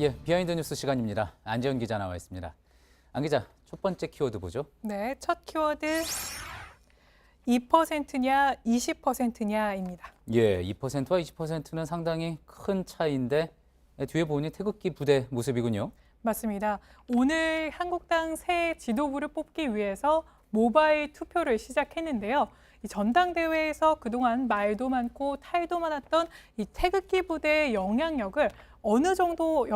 예, 비하인드 뉴스 시간입니다. 안재현 기자 나와 있습니다. 안 기자, 첫 번째 키워드 보죠. 네, 첫 키워드 2%냐 20%냐입니다. 예, 2%와 20%는 상당히 큰 차이인데 뒤에 보니 태극기 부대 모습이군요. 맞습니다. 오늘 한국당 새 지도부를 뽑기 위해서 모바일 투표를 시작했는데요. 이 전당대회에서 그동안 말도 많고 탈도 많았던 이 태극기 부대의 영향력이 어느 정도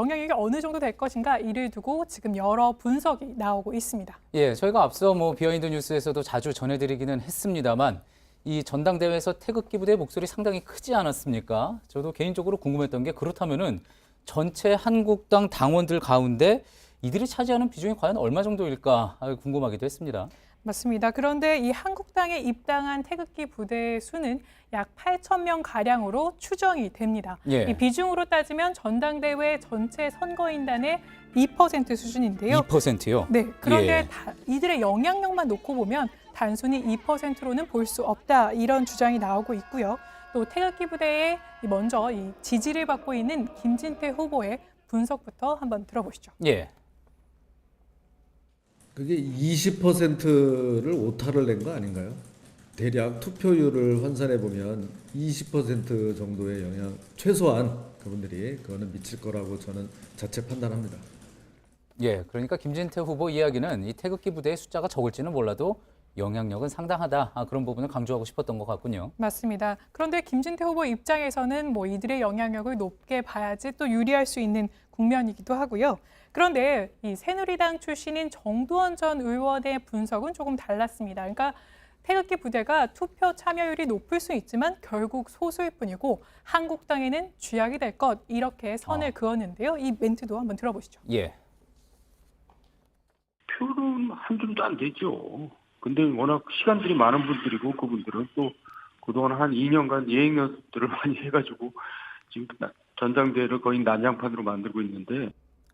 될 것인가 이를 두고 지금 여러 분석이 나오고 있습니다. 예, 저희가 앞서 비하인드 뉴스에서도 자주 전해드리기는 했습니다만 이 전당대회에서 태극기 부대의 목소리 상당히 크지 않았습니까? 저도 개인적으로 궁금했던 게 그렇다면은 전체 한국당 당원들 가운데 이들이 차지하는 비중이 과연 얼마 정도일까 궁금하기도 했습니다. 맞습니다. 그런데 이 한국당에 입당한 태극기 부대의 수는 약 8,000명 가량으로 추정이 됩니다. 예. 이 비중으로 따지면 전당대회 전체 선거인단의 2% 수준인데요. 2%요? 네. 그런데 예. 이들의 영향력만 놓고 보면 단순히 2%로는 볼 수 없다. 이런 주장이 나오고 있고요. 또 태극기 부대에 먼저 이 지지를 받고 있는 김진태 후보의 분석부터 한번 들어보시죠. 예. 그게 20%를 오타를 낸 거 아닌가요? 대략 투표율을 환산해 보면 20% 정도의 영향, 최소한 그분들이 그거는 미칠 거라고 저는 자체 판단합니다. 예, 그러니까 김진태 후보 이야기는 이 태극기 부대의 숫자가 적을지는 몰라도 영향력은 상당하다. 그런 부분을 강조하고 싶었던 것 같군요. 맞습니다. 그런데 김진태 후보 입장에서는 이들의 영향력을 높게 봐야지 또 유리할 수 있는 국면이기도 하고요. 그런데 이 새누리당 출신인 정두원 전 의원의 분석은 조금 달랐습니다. 그러니까 태극기 부대가 투표 참여율이 높을 수 있지만 결국 소수일 뿐이고 한국당에는 쥐약이 될 것 이렇게 선을 그었는데요. 이 멘트도 한번 들어보시죠. 예. 표는 한 줌도 안 되죠. 근데 워낙 시간들이 많은 분들이고 그분들은 또 그동안 한 2년간 예행 연습들을 많이 해가지고 지금 전당대회를 거의 난장판으로 만들고 있는데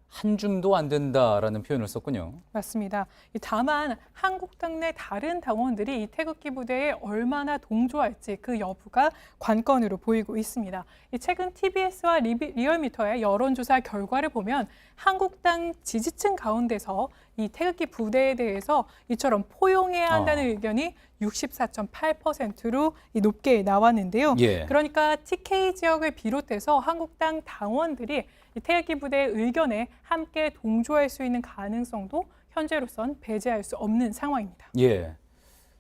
한 줌도 안 된다라는 표현을 썼군요. 맞습니다. 다만 한국당 내 다른 당원들이 이 태극기 부대에 얼마나 동조할지 그 여부가 관건으로 보이고 있습니다. 최근 TBS와 리얼미터의 여론조사 결과를 보면 한국당 지지층 가운데서 이 태극기 부대에 대해서 이처럼 포용해야 한다는 의견이 64.8%로 높게 나왔는데요. 예. 그러니까 TK 지역을 비롯해서 한국당 당원들이 이 태극기 부대의 의견에 함께 동조할 수 있는 가능성도 현재로선 배제할 수 없는 상황입니다. 예.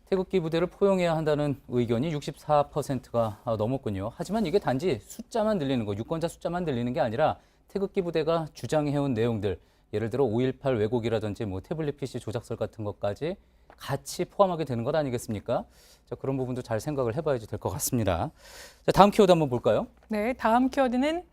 태극기 부대를 포용해야 한다는 의견이 64%가 넘었군요. 하지만 이게 단지 숫자만 늘리는 거, 유권자 숫자만 늘리는 게 아니라 태극기 부대가 주장해온 내용들, 예를 들어 5.18 왜곡이라든지 태블릿 PC 조작설 같은 것까지 같이 포함하게 되는 것 아니겠습니까? 자, 그런 부분도 잘 생각을 해봐야지 될 것 같습니다. 자, 다음 키워드 한번 볼까요? 네, 다음 키워드는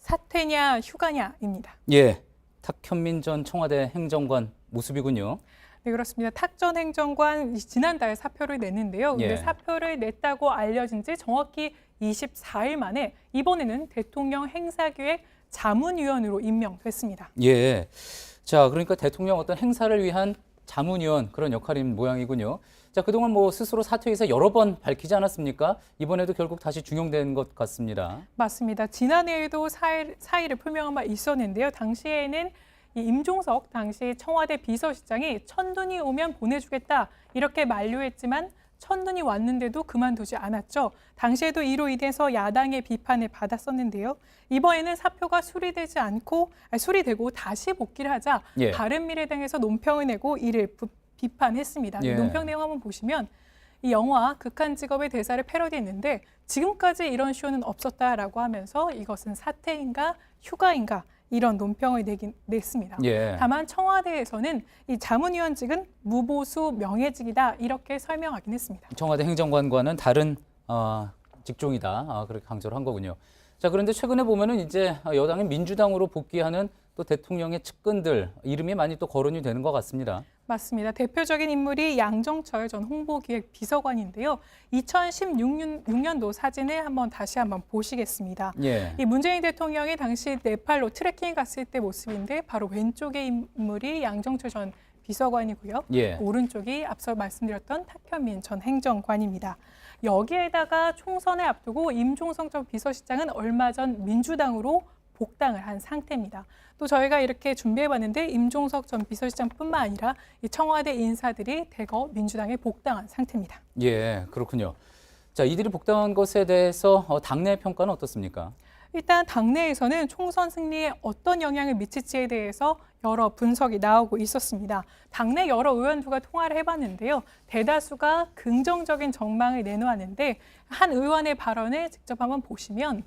사퇴냐 휴가냐입니다. 예, 탁현민 전 청와대 행정관 모습이군요. 네, 그렇습니다. 탁 전 행정관 지난달 사표를 냈는데요. 근데 예. 사표를 냈다고 알려진 지 정확히 24일 만에 이번에는 대통령 행사기획 자문위원으로 임명됐습니다. 예. 자, 그러니까 대통령 어떤 행사를 위한 자문위원 그런 역할인 모양이군요. 자, 그동안 스스로 사퇴 의사 여러 번 밝히지 않았습니까? 이번에도 결국 다시 중용된 것 같습니다. 맞습니다. 지난해에도 사의를 표명한 바 있었는데요. 당시에는 이 임종석 당시 청와대 비서실장이 천눈이 오면 보내주겠다 이렇게 만류했지만 천눈이 왔는데도 그만두지 않았죠. 당시에도 이로 인해서 야당의 비판을 받았었는데요. 이번에는 사표가 수리되고 다시 복귀를 하자 예. 바른미래당에서 논평을 내고 이를 비판했습니다. 예. 논평 내용 한번 보시면 이 영화 극한 직업의 대사를 패러디했는데 지금까지 이런 쇼는 없었다라고 하면서 이것은 사퇴인가 휴가인가 이런 논평을 냈습니다. 예. 다만 청와대에서는 이 자문위원직은 무보수 명예직이다 이렇게 설명하긴 했습니다. 청와대 행정관과는 다른 직종이다. 그렇게 강조를 한 거군요. 자, 그런데 최근에 보면은 이제 여당의 민주당으로 복귀하는 또 대통령의 측근들 이름이 많이 또 거론이 되는 것 같습니다. 맞습니다. 대표적인 인물이 양정철 전 홍보기획 비서관인데요. 2016년도 사진을 다시 한번 보시겠습니다. 예. 이 문재인 대통령이 당시 네팔로 트레킹 갔을 때 모습인데 바로 왼쪽의 인물이 양정철 전 비서관이고요. 예. 오른쪽이 앞서 말씀드렸던 탁현민 전 행정관입니다. 여기에다가 총선을 앞두고 임종석 전 비서실장은 얼마 전 민주당으로 복당을 한 상태입니다. 또 저희가 이렇게 준비해봤는데 임종석 전 비서실장뿐만 아니라 이 청와대 인사들이 대거 민주당에 복당한 상태입니다. 예, 그렇군요. 자, 이들이 복당한 것에 대해서 당내 평가는 어떻습니까? 일단 당내에서는 총선 승리에 어떤 영향을 미칠지에 대해서 여러 분석이 나오고 있었습니다. 당내 여러 의원들과 통화를 해봤는데요. 대다수가 긍정적인 전망을 내놓았는데 한 의원의 발언을 직접 한번 보시면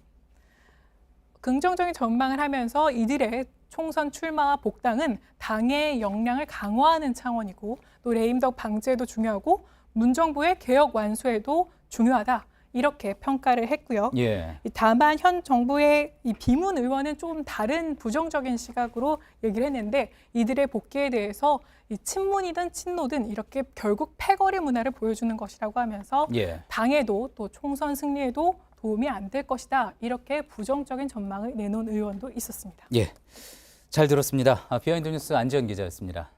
긍정적인 전망을 하면서 이들의 총선 출마와 복당은 당의 역량을 강화하는 차원이고 또 레임덕 방지에도 중요하고 문정부의 개혁 완수에도 중요하다. 이렇게 평가를 했고요. 예. 다만 현 정부의 이 비문 의원은 좀 다른 부정적인 시각으로 얘기를 했는데 이들의 복귀에 대해서 이 친문이든 친노든 이렇게 결국 패거리 문화를 보여주는 것이라고 하면서 예. 당에도 또 총선 승리에도 도움이 안 될 것이다. 이렇게 부정적인 전망을 내놓은 의원도 있었습니다. 예. 잘 들었습니다. 비하인드 뉴스 안지연 기자였습니다.